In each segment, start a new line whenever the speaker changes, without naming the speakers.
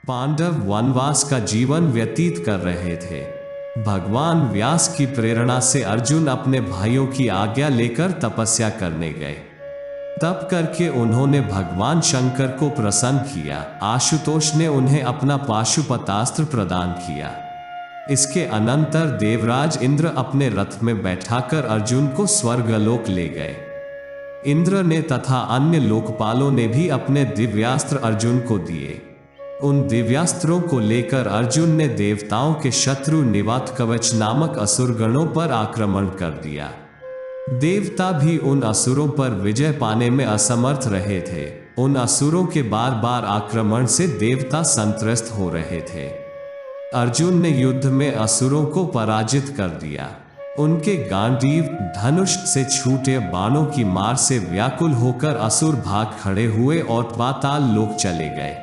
पांडव वनवास का जीवन व्यतीत कर रहे थे। भगवान व्यास की प्रेरणा से अर्जुन अपने भाइयों की आज्ञा लेकर तपस्या करने गए। तप करके उन्होंने भगवान शंकर को प्रसन्न किया। आशुतोष ने उन्हें अपना पाशुपतास्त्र प्रदान किया। इसके अनंतर देवराज इंद्र अपने रथ में बैठाकर अर्जुन को स्वर्गलोक ले गए। इंद्र ने तथा अन्य लोकपालों ने भी अपने दिव्यास्त्र अर्जुन को दिए। उन दिव्यास्त्रों को लेकर अर्जुन ने देवताओं के शत्रु निवात कवच नामक असुरगणों पर आक्रमण कर दिया। देवता भी उन असुरों पर विजय पाने में असमर्थ रहे थे। उन असुरों के बार बार आक्रमण से देवता संत्रस्त हो रहे थे। अर्जुन ने युद्ध में असुरों को पराजित कर दिया। उनके गांडीव धनुष से छूटे बाणों की मार से व्याकुल होकर असुर भाग खड़े हुए और पाताल लोक चले गए।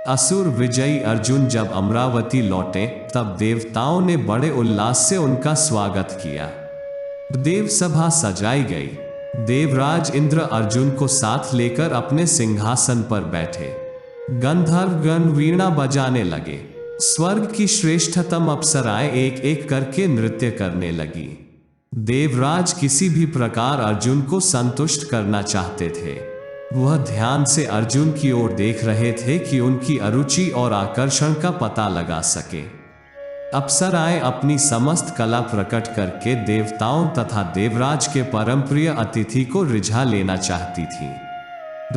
असुर विजयी अर्जुन जब अमरावती लौटे तब देवताओं ने बड़े उल्लास से उनका स्वागत किया। देव सभा सजाई गई। देवराज इंद्र अर्जुन को साथ लेकर अपने सिंहासन पर बैठे। गंधर्वगण वीणा बजाने लगे। स्वर्ग की श्रेष्ठतम अप्सराएं एक एक करके नृत्य करने लगी। देवराज किसी भी प्रकार अर्जुन को संतुष्ट करना चाहते थे। वह ध्यान से अर्जुन की ओर देख रहे थे कि उनकी अरुचि और आकर्षण का पता लगा सके। अप्सराएं अपनी समस्त कला प्रकट करके देवताओं तथा देवराज के परम प्रिय अतिथि को रिझा लेना चाहती थी।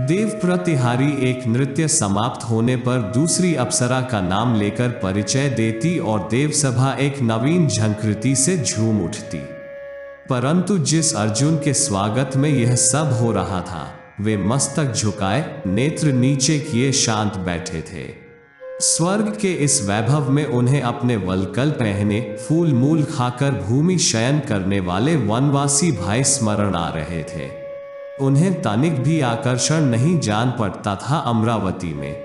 देव प्रतिहारी एक नृत्य समाप्त होने पर दूसरी अप्सरा का नाम लेकर परिचय देती और देवसभा एक नवीन झंकृति से झूम उठती। परंतु जिस अर्जुन के स्वागत में यह सब हो रहा था, वे मस्तक झुकाए, नेत्र नीचे किए शांत बैठे थे। स्वर्ग के इस वैभव में उन्हें अपने वल्कल पहने, फूल मूल खाकर भूमि शयन करने वाले वनवासी भाई स्मरण आ रहे थे। उन्हें तनिक भी आकर्षण नहीं जान पड़ता था। अमरावती में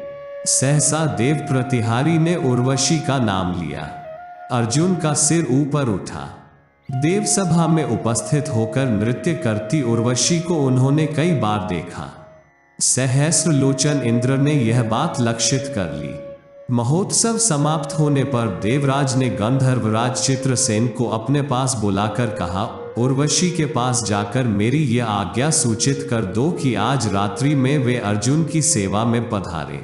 सहसा देव प्रतिहारी ने उर्वशी का नाम लिया। अर्जुन का सिर ऊपर उठा। देवसभा में उपस्थित होकर नृत्य करती उर्वशी को उन्होंने कई बार देखा। सहस्र लोचन इंद्र ने यह बात लक्षित कर ली। महोत्सव समाप्त होने पर देवराज ने गंधर्वराज चित्रसेन को अपने पास बुलाकर कहा, उर्वशी के पास जाकर मेरी यह आज्ञा सूचित कर दो कि आज रात्रि में वे अर्जुन की सेवा में पधारे।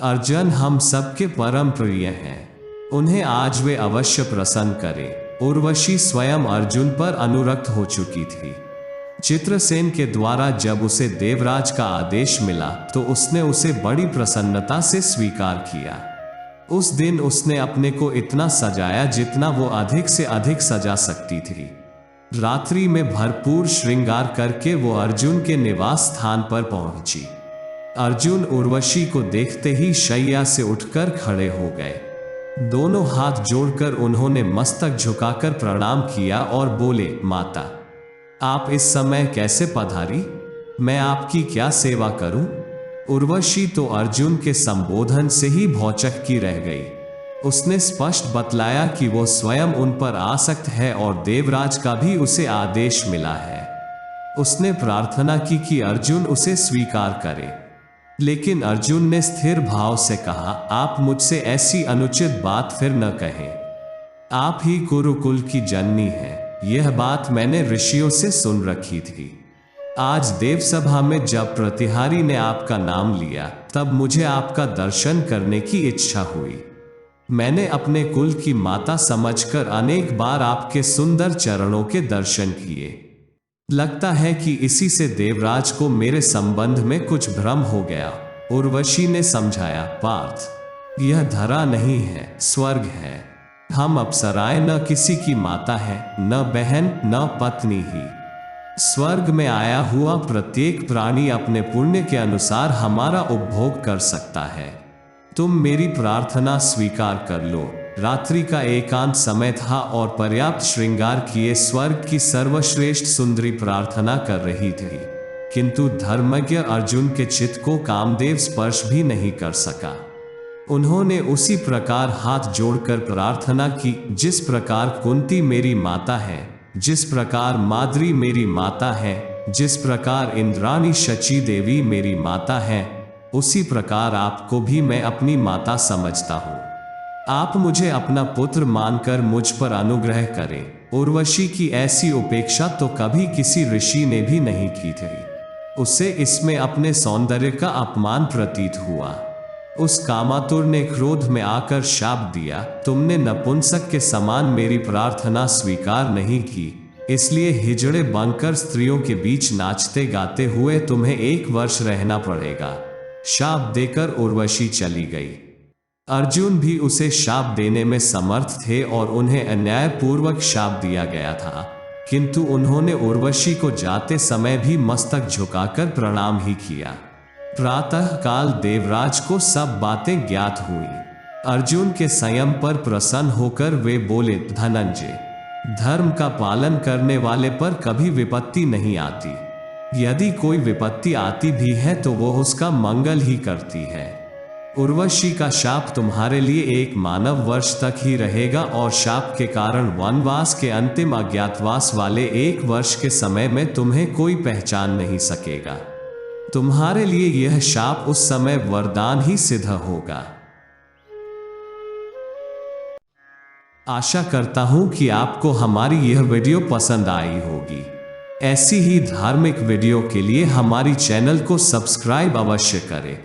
अर्जुन हम सबके परम प्रिय हैं, उन्हें आज वे अवश्य प्रसन्न करें। उर्वशी स्वयं अर्जुन पर अनुरक्त हो चुकी थी। चित्रसेन के द्वारा जब उसे देवराज का आदेश मिला तो उसने उसे बड़ी प्रसन्नता से स्वीकार किया। उस दिन उसने अपने को इतना सजाया जितना वो अधिक से अधिक सजा सकती थी। रात्रि में भरपूर श्रृंगार करके वो अर्जुन के निवास स्थान पर पहुंची। अर्जुन उर्वशी को देखते ही शैया से उठकर खड़े हो गए। दोनों हाथ जोड़कर उन्होंने मस्तक झुकाकर प्रणाम किया और बोले, माता आप इस समय कैसे पधारी? मैं आपकी क्या सेवा करूं? उर्वशी तो अर्जुन के संबोधन से ही भौचक्की रह गई। उसने स्पष्ट बतलाया कि वो स्वयं उन पर आसक्त है और देवराज का भी उसे आदेश मिला है। उसने प्रार्थना की कि अर्जुन उसे स्वीकार करे, लेकिन अर्जुन ने स्थिर भाव से कहा, आप मुझसे ऐसी अनुचित बात फिर न कहें। आप ही कुरुकुल की जननी हैं। यह बात मैंने ऋषियों से सुन रखी थी। आज देवसभा में जब प्रतिहारी ने आपका नाम लिया तब मुझे आपका दर्शन करने की इच्छा हुई। मैंने अपने कुल की माता समझकर अनेक बार आपके सुंदर चरणों के दर्शन किए। लगता है कि इसी से देवराज को मेरे संबंध में कुछ भ्रम हो गया। उर्वशी ने समझाया, पार्थ यह धरा नहीं है, स्वर्ग है। हम अप्सराएं न किसी की माता है, न बहन न पत्नी ही। स्वर्ग में आया हुआ प्रत्येक प्राणी अपने पुण्य के अनुसार हमारा उपभोग कर सकता है। तुम मेरी प्रार्थना स्वीकार कर लो। रात्रि का एकांत समय था और पर्याप्त श्रृंगार किए स्वर्ग की सर्वश्रेष्ठ सुंदरी प्रार्थना कर रही थी, किंतु धर्मज्ञ अर्जुन के चित्त को कामदेव स्पर्श भी नहीं कर सका। उन्होंने उसी प्रकार हाथ जोड़कर प्रार्थना की जिस प्रकार कुंती मेरी माता है, जिस प्रकार माद्री मेरी माता है, जिस प्रकार इंद्राणी शची देवी मेरी माता है, उसी प्रकार आपको भी मैं अपनी माता समझता हूँ। आप मुझे अपना पुत्र मानकर मुझ पर अनुग्रह करें। उर्वशी की ऐसी उपेक्षा तो कभी किसी ऋषि ने भी नहीं की थी। उसे इसमें अपने सौंदर्य का अपमान प्रतीत हुआ। उस कामातुर ने क्रोध में आकर शाप दिया, तुमने नपुंसक के समान मेरी प्रार्थना स्वीकार नहीं की, इसलिए हिजड़े बनकर स्त्रियों के बीच नाचते गाते हुए तुम्हें 1 वर्ष रहना पड़ेगा। शाप देकर उर्वशी चली गई। अर्जुन भी उसे शाप देने में समर्थ थे और उन्हें अन्यायपूर्वक शाप दिया गया था, किंतु उन्होंने उर्वशी को जाते समय भी मस्तक झुकाकर प्रणाम ही किया। प्रातः काल देवराज को सब बातें ज्ञात हुई। अर्जुन के संयम पर प्रसन्न होकर वे बोले, धनंजय, धर्म का पालन करने वाले पर कभी विपत्ति नहीं आती। यदि कोई विपत्ति आती भी है तो वो उसका मंगल ही करती है। उर्वशी का शाप तुम्हारे लिए 1 मानव वर्ष तक ही रहेगा और शाप के कारण वनवास के अंतिम अज्ञातवास वाले 1 वर्ष के समय में तुम्हें कोई पहचान नहीं सकेगा। तुम्हारे लिए यह शाप उस समय वरदान ही सिद्ध होगा। आशा करता हूं कि आपको हमारी यह वीडियो पसंद आई होगी। ऐसी ही धार्मिक वीडियो के लिए हमारी चैनल को सब्सक्राइब अवश्य करें।